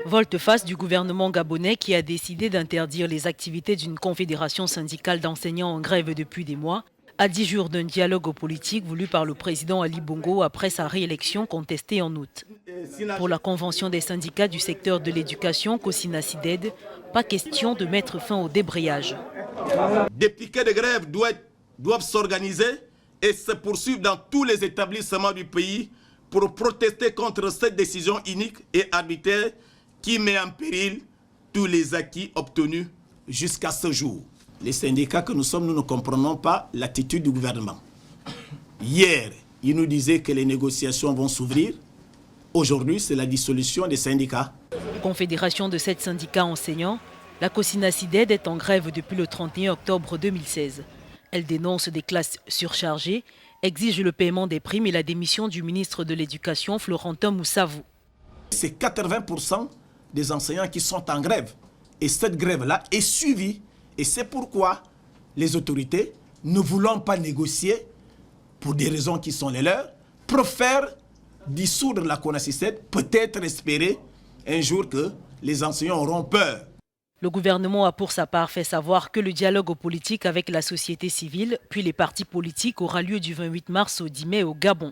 Volte-face du gouvernement gabonais qui a décidé d'interdire les activités d'une confédération syndicale d'enseignants en grève depuis des mois, à 10 jours d'un dialogue politique voulu par le président Ali Bongo après sa réélection contestée en août. Pour la convention des syndicats du secteur de l'éducation, COSINA-SIDED, pas question de mettre fin au débrayage. Des piquets de grève doivent s'organiser et se poursuivre dans tous les établissements du pays pour protester contre cette décision inique et arbitraire qui met en péril tous les acquis obtenus jusqu'à ce jour. Les syndicats que nous sommes, nous ne comprenons pas l'attitude du gouvernement. Hier, il nous disait que les négociations vont s'ouvrir. Aujourd'hui, c'est la dissolution des syndicats. Confédération de 7 syndicats enseignants, la COSINA-SIDED est en grève depuis le 31 octobre 2016. Elle dénonce des classes surchargées, exige le paiement des primes et la démission du ministre de l'Éducation, Florentin Moussavou. C'est 80% des enseignants qui sont en grève. Et cette grève-là est suivie. Et c'est pourquoi les autorités, ne voulant pas négocier, pour des raisons qui sont les leurs, préfèrent dissoudre la CONACYSED, peut-être espérer un jour que les enseignants auront peur. Le gouvernement a pour sa part fait savoir que le dialogue politique avec la société civile, puis les partis politiques, aura lieu du 28 mars au 10 mai au Gabon.